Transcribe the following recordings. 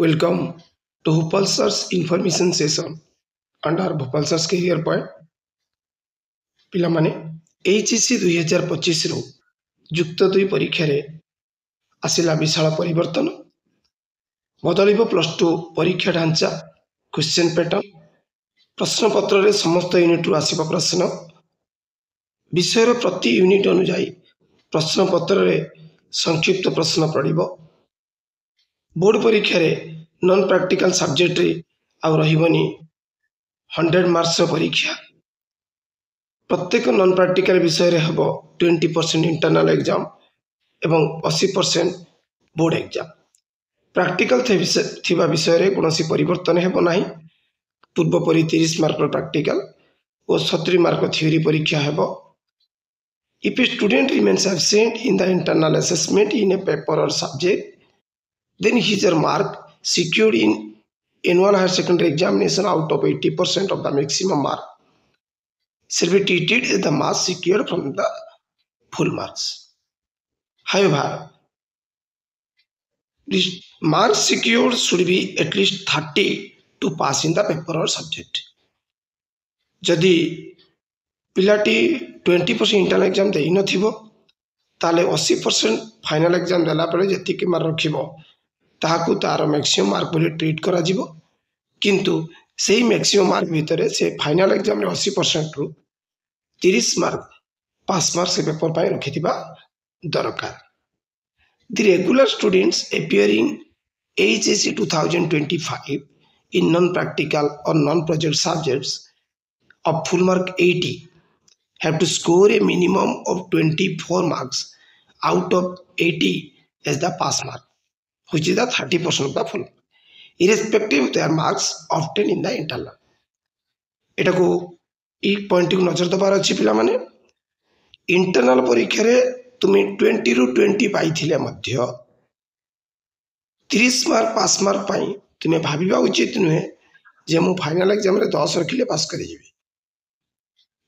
Welcome to Bhopal Sir's information session under Bhopal Sir's career point. ପିଲାମାନେ HEC 2025 ରୁ ଯୁକ୍ତ 2 ପରୀକ୍ଷାରେ ଆସିଲା ବିଶାଳ ପରିବର୍ତ୍ତନ। ବଦଳିବ +2 ପରୀକ୍ଷା ଢାଞ୍ଚା, କ୍ୱେଶ୍ଚନ ପ୍ୟାଟର୍ନ, ପ୍ରଶ୍ନପତ୍ରରେ ସମସ୍ତ ୟୁନିଟ୍ରୁ ଆସିବ ପ୍ରଶ୍ନ, ବିଷୟର ପ୍ରତି ୟୁନିଟ୍ ଅନୁଯାୟୀ ପ୍ରଶ୍ନପତ୍ରରେ ସଂକ୍ଷିପ୍ତ ପ୍ରଶ୍ନ ପଡ଼ିବ। ବୋର୍ଡ଼ ପରୀକ୍ଷାରେ ନନ୍ ପ୍ରାକ୍ଟିକାଲ ସବଜେକ୍ଟରେ ଆଉ ରହିବନି 100 ମାର୍କସର ପରୀକ୍ଷା। ପ୍ରତ୍ୟେକ ନନ୍ ପ୍ରାକ୍ଟିକାଲ ବିଷୟରେ ହେବ 20% ଇଣ୍ଟରନାଲ ଏକ୍ଜାମ ଏବଂ 80% ବୋର୍ଡ଼ ଏକ୍ଜାମ। ପ୍ରାକ୍ଟିକାଲ ଥିବା ବିଷୟରେ କୌଣସି ପରିବର୍ତ୍ତନ ହେବ ନାହିଁ। ପୂର୍ବପରି 30 ମାର୍କର ପ୍ରାକ୍ଟିକାଲ ଓ 70 ମାର୍କ ଥିଓରି ପରୀକ୍ଷା ହେବ। If a student remains absent in the internal assessment in a paper or subject, then his mark secured in annual higher secondary examination out of 80% of the maximum mark shall be treated as the marks secured from the full marks. However, this marks secured should be at least 30 to pass in the paper or subject. जदि पिलाटी 20% internal exam दे नथिबो ताले 80% final exam देला परे जतिके mark रखिबो ताहाकु तार maximum mark बोली treat करा जिवो। किंतु सेही मैक्सिमम मार्क भितरे से फाइनल एग्जाम रे 80% रु 30 मार्क पास मार्क से पेपर पाई रखिथिबा दरकार। The regular students appearing HEC 2025 in non-practical or non-project subjects of full mark 80 have to score a minimum of 24 marks out of 80 as the pass mark, which is the 30% of the full, irrespective of their marks obtained in the internal. एटा को एक point को नजर दबार अच्छी पिला माने internal परीक्षा रे तुम्हें 20 ରୁ 20 पाइथिले मध्य 30 मार्क पास मार्क पाई तुम्हें भाबिबा उचित नुहे जे मु फाइनल एग्जाम रे 10 रखिले पास करि जेबी।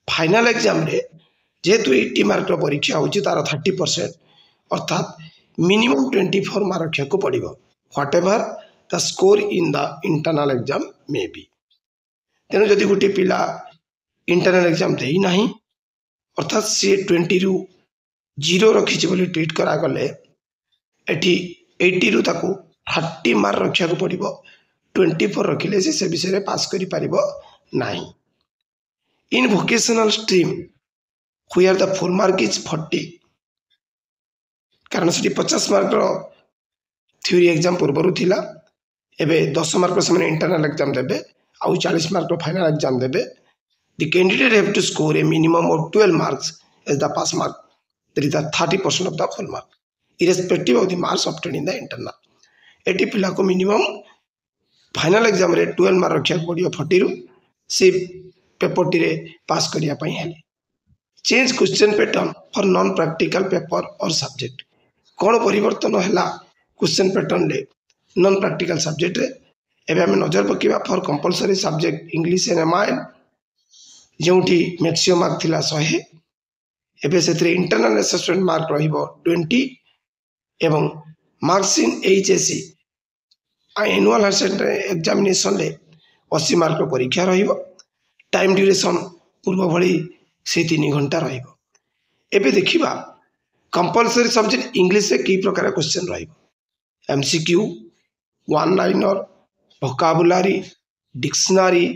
फाइनल एग्जाम रे जेहेतु 80 मार्क परीक्षा होची तार 30% अर्थात मिनिमम 24 मार्क रखिया को पड़िबो whatever the score in the internal exam may be. तेनु जदि गुटी पिला इंटरनल एग्जाम देई नाही अर्थात सी 20 ରୁ 0 रखिछि बोली ट्रीट करा गले एठी 80 ରୁ ताकू 30 मार्क रखिया को पड़िबो। 24 रखिले से विषय रे पास करि पारिबो नाही। In vocational stream where the full mark is 40 कारण से 50 मार्क थ्योरी एग्जाम पूर्व थिला एबे 10 मार्क से इंटरनल एग्जाम देबे आउ 40 मार्क फाइनल एग्जाम देबे। The candidate have to score a minimum of 12 marks as the pass mark, that is the 30% of the full mark, irrespective of the marks obtained in the internal. Eighty पिला को minimum final exam रे 12 mark रखिया पड़ियो 40 रु से paper T pass करिया पई हेले। Change question pattern for non practical paper और सब्जेक्ट कौन परिवर्तन हैला क्वेश्चन पैटर्न ले नॉन प्रैक्टिकल सब्जेक्ट रे एबे हम नजर पकेबा for compulsory subject English and MIL जोठी मैक्सिमम मार्क थिला 100 एबे सेतरे इंटरनल असेसमेंट मार्क रहिबो 20 एवं marks in HSC annual higher secondary examination ले 80 मार्क परीक्षा रहिबो। टाइम ड्यूरेशन पूर्व भली से 3 घंटा रहिबो। एबे देखिबा कंपलसरी सब्जेक्ट इंग्लिश से की प्रकार क्वेश्चन रहिबो MCQ, one liner, vocabulary, dictionary,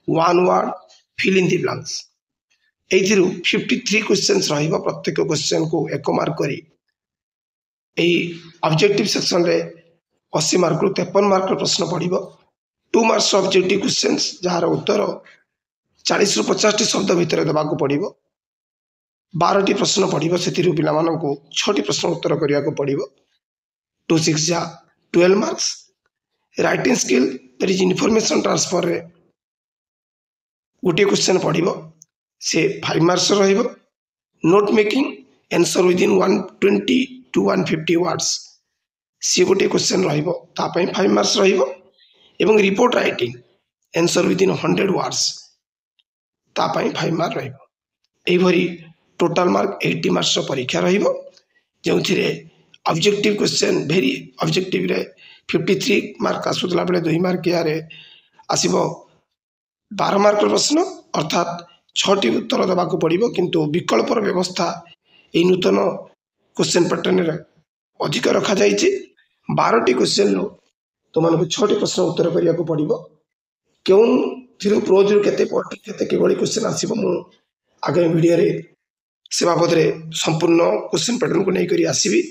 one word, fill in the blanks. एथिरु 53 क्वेश्चंस रहिबो। प्रत्येक क्वेश्चन को 1 मार्क करी एई ऑब्जेक्टिव सेक्शन रे 80 मार्क रु 53 मार्क प्रश्न पड़िबो। 2 मार्क्स ऑब्जेक्टिव क्वेश्चंस जहार उत्तर 40 ରୁ 50 शब्द भितर देवाक पड़िबो। 12 प्रश्न पड़िबो सेतिरु पिला मानकु 6 प्रश्न उत्तर करिया को पड़िबो। 2 6 जा 12 marks. Writing skill that is information transfer रे गोटे क्वेश्चन पड़िबो से 5 मार्क्स रहिबो। Note making answer within 120 to 150 words सी गोटे क्वेश्चन रहिबो ता पई 5 मार्क्स रहिबो। एवं report writing answer within 100 words ता पई 5 मार्क रहिबो। एई भरी टोटल मार्क 80 मार्क्स परीक्षा रहिबो जोथिरे ऑब्जेक्टिव क्वेश्चन भेरी ऑब्जेक्टिव रे 53 मार्क आसुतला बेले 2 मार्क यारे आसीबो 12 मार्क प्रश्न अर्थात 6टी उत्तर देबाक पड़िबो किंतु विकल्पर व्यवस्था ए नूतन क्वेश्चन पैटर्न रे अधिक रखा जाइछि 12टी क्वेश्चन रो तुमनको 6टी प्रश्न उत्तर करिया को पड़िबो केउ थिरु प्रोज रो केते केवली क्वेश्चन आसीबो मु आगे वीडियो रे से बाबद रे संपूर्ण क्वेश्चन पैटर्न को नै करी आसीबी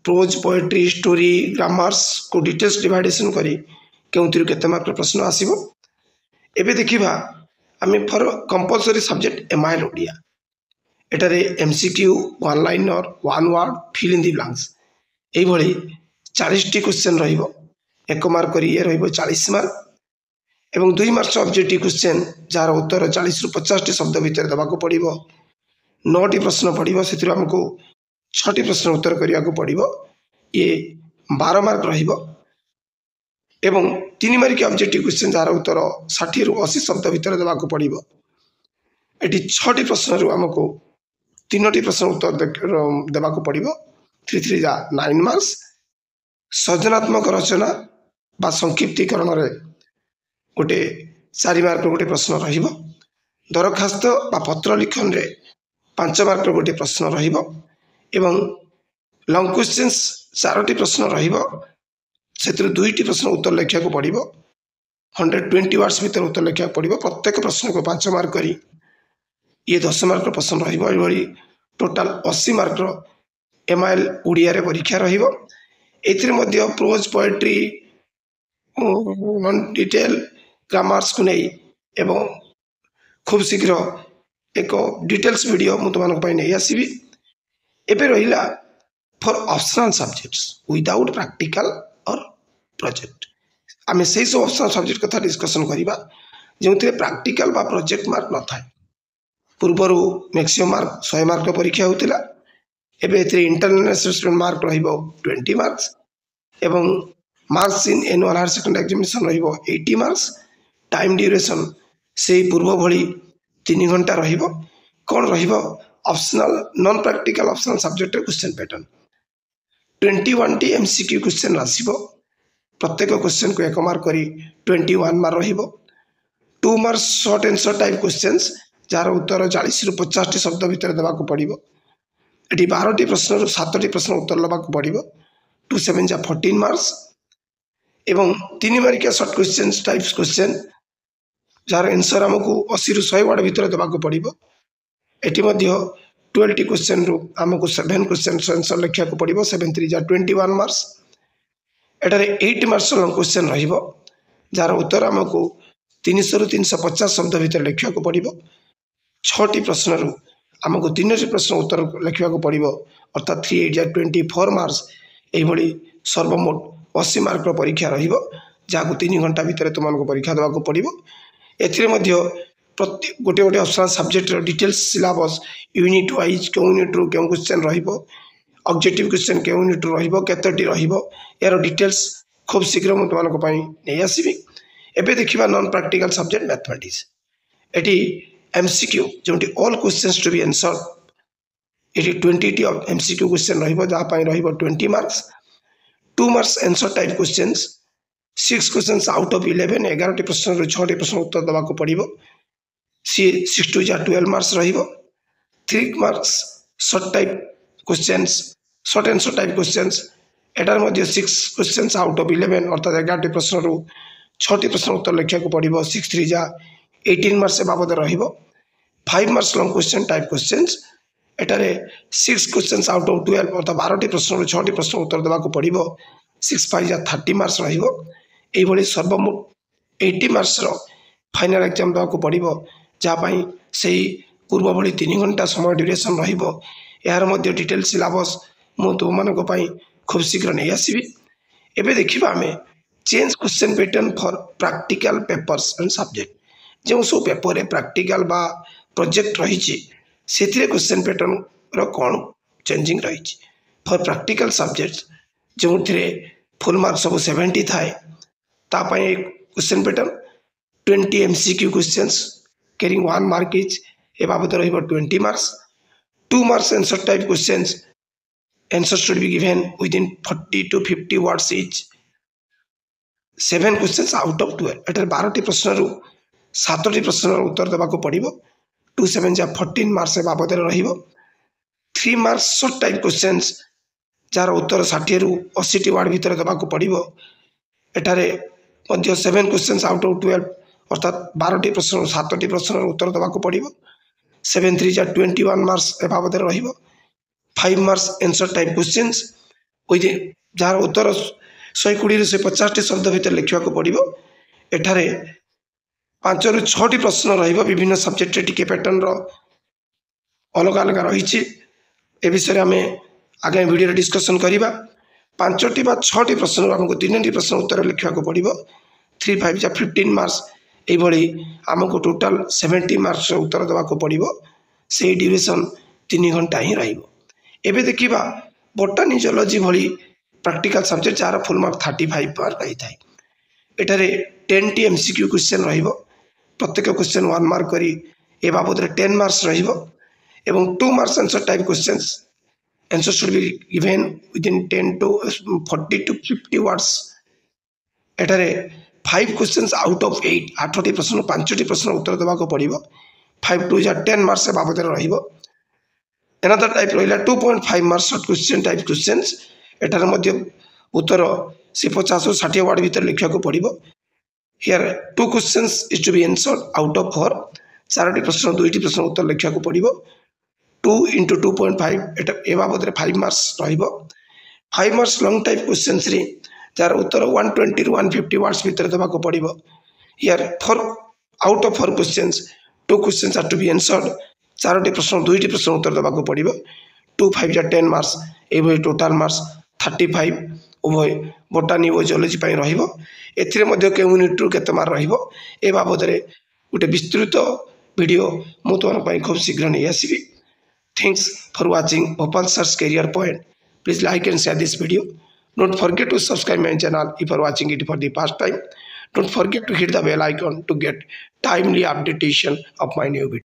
प्रोज पोएट्री स्टोरी ग्रामर्स को डिटेल्स डिवाइडेशन करी केउ थिरु केते मार्क प्रश्न आसीबो एबे देखिबा आमे for compulsory subject MIL Odia एटारे MCQ one liner one word fill in the blanks एई भली 40 टी क्वेश्चन रहिबो 1 मार्क करी ए रहिबो 40 मार्क एवं 2 मार्क ऑब्जेक्टिव क्वेश्चन जार उत्तर 40 रु 50 टी शब्द भीतर देबा को पड़िबो 9 टी प्रश्न पड़िबो सेतिर हमको 6 टी प्रश्न उत्तर करिया को पड़िबो ये 12 मार्क रहिबो एवं 3 मार्क ऑब्जेक्टिव क्वेश्चन जार उत्तर 60 रु 80 शब्द भीतर देबा को पड़िबो एटी 6 टी प्रश्न रु हमको 3 टी प्रश्न उत्तर देबा को पड़िबो 3 जा 9 मार्क्स सृजनात्मक रचना बा संक्षिप्तीकरण रे गोटे 4 मार्क गोटे प्रश्न रहिबो दरखास्त बा पत्र लिखन रे 5 मार्क गोटे प्रश्न रहिबो एवं लॉन्ग क्वेश्चंस 4 टी प्रश्न रहिबो सेतिर 2 टी प्रश्न उत्तर लिखिया को पड़िबो 120 वर्ड्स भीतर उत्तर लिखिया पड़िबो प्रत्येक प्रश्न को 5 मार्क करी ये 10 मार्क प्रश्न रहिबो एभली टोटल 80 मार्क रो एमआईएल ओडिया रे परीक्षा रहिबो एथिरे मध्ये pros poetry one detail grammars को नहीं एवं खूब शीघ्र एक डिटेल्स वीडियो मु तुमन पई नहीं आसीबी एबे रहिला for optional subjects without practical और प्रोजेक्ट आमे से सब ऑप्शनल सब्जेक्ट कथा डिस्कशन करिबा जेउते प्रैक्टिकल बा प्रोजेक्ट मार्क न थाए पूर्वरु मैक्सिमम मार्क 100 मार्क परीक्षा होतिला एबे एथिरे इंटरनल असेसमेंट मार्क रहिबो 20 मार्क्स एवं marks in annual higher secondary examination रहिबो 80 मार्क्स टाइम ड्यूरेशन से पूर्व भली 3 घंटा रहिबो कोन रहिबो optional non practical optional subject question pattern 21 टी एमसीक्यू क्वेश्चन आसीबो प्रत्येक क्वेश्चन को 1 मार्क करी 21 मार्क रहिबो 2 marks short answer type questions जार उत्तर 40 रु 50 टी शब्द भीतर देबा को पड़िबो एटी 12 टी प्रश्न रु 7 टी प्रश्न उत्तर लेबा को पड़िबो 2 7 जा 14 मार्क्स एवं 3 मार्किया शॉर्ट क्वेश्चंस टाइप्स क्वेश्चन जार आंसर हमको 80 रु 100 वर्ड भीतर देबा को पड़िबो एटी मध्ये 12 टी क्वेश्चन रु हमको 7 क्वेश्चन आंसर लिखिया को पड़िबो 7 3 जा 21 मार्क्स एटारे 8 मार्क्स लॉन्ग क्वेश्चन रहिबो जार उत्तर हमको 300 रु 350 शब्द भीतर लिखिया को पड़िबो 6 टी प्रश्न रु हमको 3 टी प्रश्न उत्तर लिखिया को पड़िबो अर्थात 3 8 जा 24 मार्क्स एई भली सर्वमोट 80 मार्क परीक्षा रहिबो जाको 3 घंटा भीतर तुमको परीक्षा देबा को पड़िबो एथिरे मध्ये प्रति गोटे गोटे ऑप्शनल सब्जेक्ट रो डिटेल्स सिलेबस यूनिट वाइज के यूनिट रो के क्वेश्चन रहिबो ऑब्जेक्टिव क्वेश्चन के यूनिट रो रहिबो केतटी रहिबो यार डिटेल्स खूब शीघ्र मु तुमको पई नै आसीबी एबे देखिबा नॉन प्रैक्टिकल सब्जेक्ट मैथमेटिक्स एटी एमसीक्यू जोंटी all questions to be answered एटी 20 टी एमसीक्यू क्वेश्चन रहिबो जा पई रहिबो 20 marks 2 marks answer type questions 6 questions out of 11 11 टी प्रश्न रु 6 टी प्रश्न उत्तर देबा को पड़िबो सी 6 2 जा 12 मार्क्स रहिबो 3 marks short type questions short answer type questions एटार मध्ये 6 क्वेश्चंस आउट ऑफ 11 अर्थात 11 टी प्रश्न रु 6 टी प्रश्न उत्तर लिखिया को पड़िबो 6 3 जा 18 मार्क्स बाबद रहिबो 5 marks long question type questions एटारे 6 क्वेश्चंस आउट ऑफ 12 अर्थात 12 टी प्रश्न रु 6 टी प्रश्न उत्तर देबा को पड़िबो 6 5 जा 30 मार्क्स रहिबो एई भली सर्वमोट 80 मार्क्स रो फाइनल एग्जाम देबा को पड़िबो जा पई सेही पूर्व भली 3 घंटा समय ड्यूरेशन रहिबो यार मध्ये डिटेल सिलेबस मु तुमनको पई खूब शीघ्र नै आसीबी एबे देखिबा हमें change question pattern for practical papers and subject जो सो पेपर रे प्रैक्टिकल बा प्रोजेक्ट रही से क्वेश्चन पैटर्न रो कौन चेंजिंग रही फॉर प्रैक्टिकल सब्जेक्ट जो फुल मार्क सब 70 थाए तापाई question pattern 20 MCQ questions carrying 1 mark each ए बाबद रहिबो 20 marks 2 marks answer type questions Answers should be given within 40 to 50 words each. 7 questions out of 12. एटार 12टी प्रश्न 7टी प्रश्न उत्तर देवाक पड़ो. 2 7 जा 14 मार्क्स बाबद रहिबो. 3 मार्क्स शॉर्ट टाइप क्वेश्चंस जार उत्तर 60 रु 80 वर्ड भीतर देवाक पड़ो. एटारे मध्य 7 क्वेश्चंस आउट ऑफ 12 अर्थात 12टी प्रश्न 7टी प्रश्न उत्तर देवाक पड़ो. 7 3 जा 21 मार्क्स बाबद रहिबो. 5 मार्क्स आंसर टाइप क्वेश्चंस जार उत्तर 120 से 50 शब्द भीतर लिखा पड़ो. एठारे 5 रु 6टी प्रश्न रहिबो. विभिन्न सब्जेक्ट टिके पैटर्न अलग अलग रही. ए विषय आम आगे वीडियो डिस्कसन करवा. 5टी बा 6टी प्रश्न आमको 3टी प्रश्न उत्तर लिखा पड़ो. 3 5 जा 15 मार्क्स ये आमको टोटाल 70 मार्क्स उत्तर देवाक पड़ो. से ड्यूरेशन 3 घंटा ही रहिबो. एबे देखिबा बोटानी जियोलॉजी भली practical subject jar full mark 35 mark रही थाए. एटारे 10टी एमसीक्यू क्वेश्चन रहिबो. प्रत्येक क्वेश्चन 1 मार्क करी ए बाबद 10 मार्क्स रहिबो एवं 2 marks answer type questions. Answer should be given within 10 to 40 to 50 words. एटारे 5 क्वेश्चंस आउट ऑफ 8 8टी प्रश्न 5टी प्रश्न उत्तर देवाक पड़ो. 5 2 जा 10 मार्क्स बाबद रहिबो. एनादर टाइप रहिला 2.5 marks short question type questions. एटार मध्य उत्तर से 50 60 वर्ड भीतर लिखा पड़ो. Here 2 questions is to be answered out of 4. 4टी प्रश्न 2टी प्रश्न उत्तर लिखा पड़ो. 2 into 2.5 ए बाबद 5 मार्क्स रहिबो. 5 मार्क्स लॉन्ग टाइप क्वेश्चंस रे जार उत्तर 120 रु 150 वर्ड्स भीतर देवाक पड़ो. Here 4 out of 4 questions 2 questions are to be answered. 4टी प्रश्न 2टी प्रश्न उत्तर देवाक पड़ो. 2 5 जा 10 मार्क्स ए टोटाल मार्क्स 35 उभय बोटानी और जियोलॉजी पई रहिबो. एथिरे मध्य के यूनिट रु केते मार्क रहिबो ए बाबद रे गोटे विस्तृत वीडियो मु तोर पई खूब शीघ्र नै आसीबी. Thanks for watching Bhopal Search Career Point. Please like and share this video. Don't forget to subscribe my channel if you are watching it for the first time. Don't forget to hit the bell icon to get timely updatation of my new video.